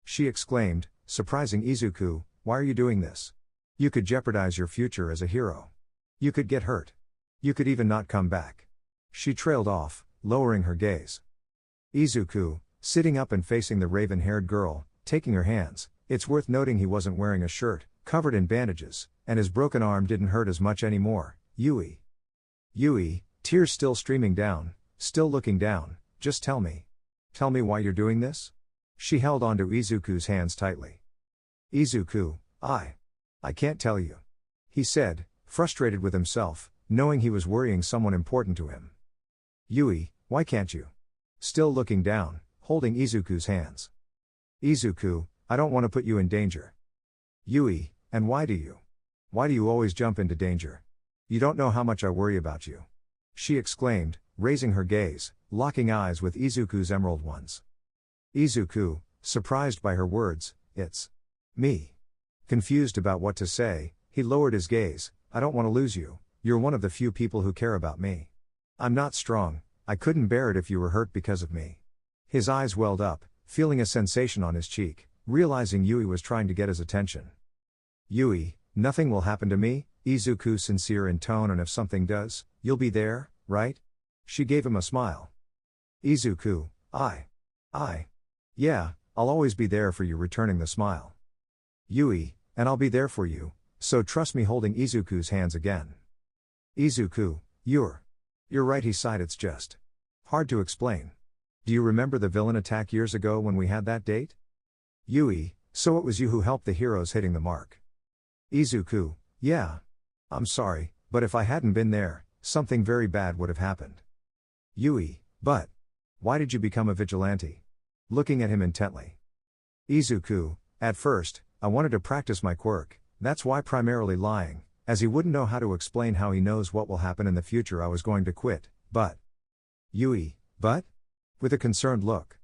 She exclaimed, surprising Izuku, why are you doing this? You could jeopardize your future as a hero. You could get hurt. You could even not come back. She trailed off, lowering her gaze. Izuku, sitting up and facing the raven-haired girl, taking her hands, it's worth noting he wasn't wearing a shirt, covered in bandages, and his broken arm didn't hurt as much anymore. Yui, tears still streaming down, still looking down, just tell me. Tell me why you're doing this? She held onto Izuku's hands tightly. Izuku, I can't tell you. He said, frustrated with himself, knowing he was worrying someone important to him. Yui, why can't you? Still looking down, holding Izuku's hands. Izuku, I don't want to put you in danger. Yui, and why do you? Why do you always jump into danger? You don't know how much I worry about you. She exclaimed, raising her gaze, locking eyes with Izuku's emerald ones. Izuku, surprised by her words, it's me. Confused about what to say, he lowered his gaze. I don't want to lose you, you're one of the few people who care about me. I'm not strong, I couldn't bear it if you were hurt because of me. His eyes welled up, feeling a sensation on his cheek, realizing Yui was trying to get his attention. Yui, nothing will happen to me, Izuku sincere in tone, and if something does, you'll be there, right? She gave him a smile. Izuku, yeah, I'll always be there for you, returning the smile. Yui, and I'll be there for you, so trust me, holding Izuku's hands again. Izuku, you're right, he sighed, it's just hard to explain. Do you remember the villain attack years ago when we had that date? Yui, so it was you who helped the heroes hitting the mark. Izuku, yeah. I'm sorry, but if I hadn't been there, something very bad would have happened. Yui, but why did you become a vigilante? Looking at him intently. Izuku, at first, I wanted to practice my quirk, that's why, primarily lying, as he wouldn't know how to explain how he knows what will happen in the future. I was going to quit, but... Yui, but? With a concerned look.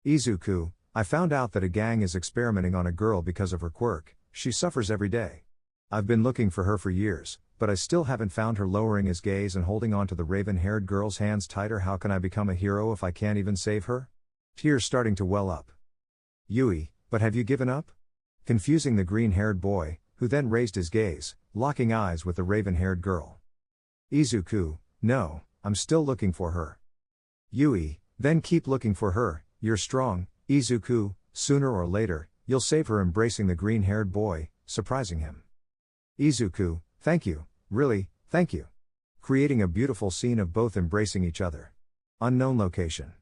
Izuku, I found out that a gang is experimenting on a girl because of her quirk, she suffers every day. I've been looking for her for years, but I still haven't found her. Lowering his gaze and holding on to the raven-haired girl's hands tighter. How can I become a hero if I can't even save her? Tears starting to well up. Yui, but have you given up? Confusing the green-haired boy, who then raised his gaze, locking eyes with the raven-haired girl. Izuku, no, I'm still looking for her. Yui, then keep looking for her, you're strong, Izuku, sooner or later, you'll save her. Embracing the green-haired boy, surprising him. Izuku, thank you, really, thank you. Creating a beautiful scene of both embracing each other. Unknown location.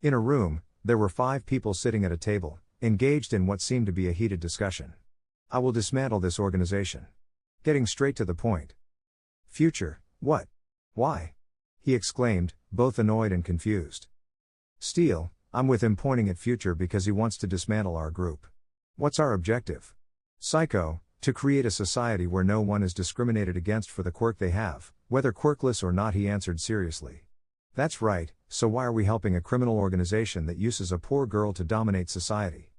In a room, there were 5 people sitting at a table, engaged in what seemed to be a heated discussion. I will dismantle this organization. Getting straight to the point. Future, what? Why? He exclaimed, both annoyed and confused. Steel, I'm with him, pointing at Future, because he wants to dismantle our group. What's our objective? Psycho, to create a society where no one is discriminated against for the quirk they have, whether quirkless or not, he answered seriously. That's right, so why are we helping a criminal organization that uses a poor girl to dominate society?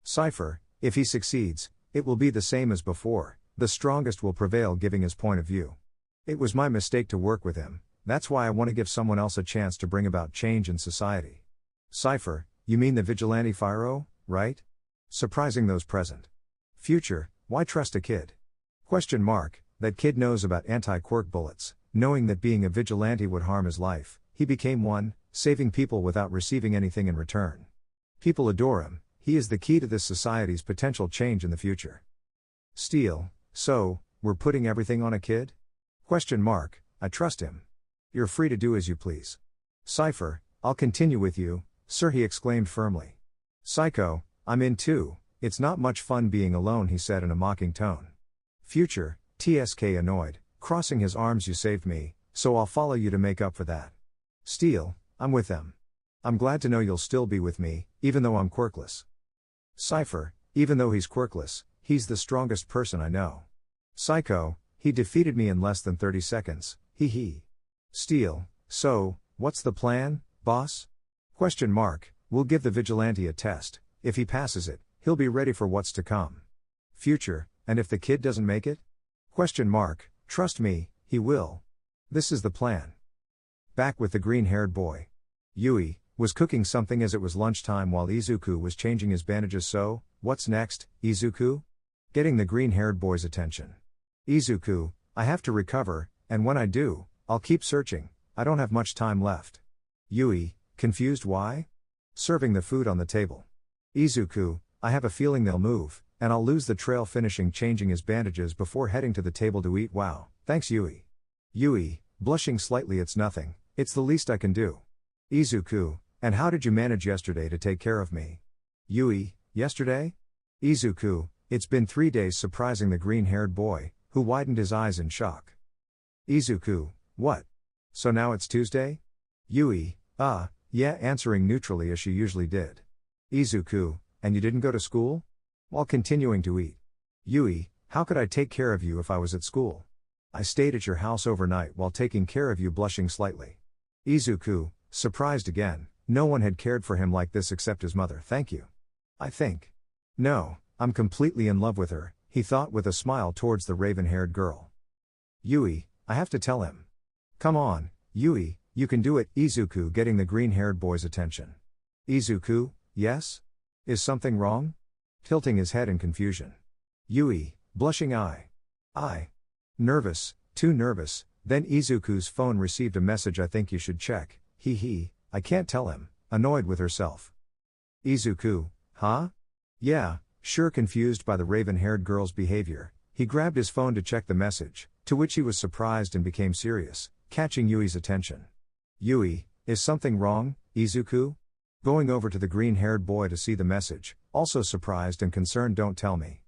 Cypher, if he succeeds, it will be the same as before, the strongest will prevail. Giving his point of view. It was my mistake to work with him, that's why I want to give someone else a chance to bring about change in society. Cypher, you mean the vigilante Fyro, right? Surprising those present. Future, why trust a kid? That kid knows about anti-quirk bullets, knowing that being a vigilante would harm his life, he became one, saving people without receiving anything in return. People adore him, he is the key to this society's potential change in the future. Steel, so, we're putting everything on a kid? I trust him. You're free to do as you please. Cypher, I'll continue with you, sir, he exclaimed firmly. Psycho, I'm in too, it's not much fun being alone, he said in a mocking tone. Future, TSK annoyed, crossing his arms, you saved me, so I'll follow you to make up for that. Steel, I'm with them. I'm glad to know you'll still be with me, even though I'm quirkless. Cypher, even though he's quirkless, he's the strongest person I know. Psycho, he defeated me in less than 30 seconds, hee. Steel, so, what's the plan, boss? We'll give the vigilante a test, if he passes it, he'll be ready for what's to come. Future, and if the kid doesn't make it? Trust me, he will. This is the plan. Back with the green-haired boy. Yui was cooking something as it was lunchtime while Izuku was changing his bandages. So, what's next, Izuku? Getting the green-haired boy's attention. Izuku, I have to recover, and when I do, I'll keep searching, I don't have much time left. Yui, confused why? Serving the food on the table. Izuku, I have a feeling they'll move, and I'll lose the trail. Finishing changing his bandages before heading to the table to eat. Wow, thanks Yui. Yui, blushing slightly, it's nothing, it's the least I can do. Izuku, and how did you manage yesterday to take care of me? Yui, yesterday? Izuku, it's been 3 days, surprising the green-haired boy, who widened his eyes in shock. Izuku, what? So now it's Tuesday? Yui, yeah, answering neutrally as she usually did. Izuku, and you didn't go to school? While continuing to eat. Yui, how could I take care of you if I was at school? I stayed at your house overnight while taking care of you, blushing slightly. Izuku, surprised again, no one had cared for him like this except his mother, thank you. I think. No, I'm completely in love with her, he thought with a smile towards the raven-haired girl. Yui, I have to tell him. Come on, Yui, you can do it. Izuku, getting the green-haired boy's attention. Izuku, yes? Is something wrong? Tilting his head in confusion. Yui, blushing I. Nervous, too nervous, then Izuku's phone received a message, I think you should check, I can't tell him, annoyed with herself. Izuku, huh? Yeah, sure. Confused by the raven-haired girl's behavior, he grabbed his phone to check the message, to which he was surprised and became serious, catching Yui's attention. Yui, is something wrong, Izuku? Going over to the green-haired boy to see the message, also surprised and concerned. Don't tell me.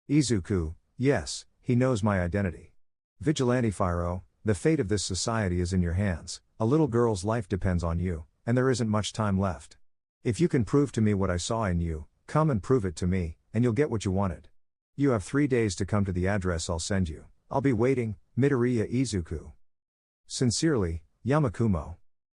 Izuku, yes, he knows my identity. Vigilante Fyro, the fate of this society is in your hands, a little girl's life depends on you, and there isn't much time left. If you can prove to me what I saw in you, come and prove it to me, and you'll get what you wanted. You have 3 days to come to the address I'll send you. I'll be waiting, Midoriya. Izuku. Sincerely, Yamakumo.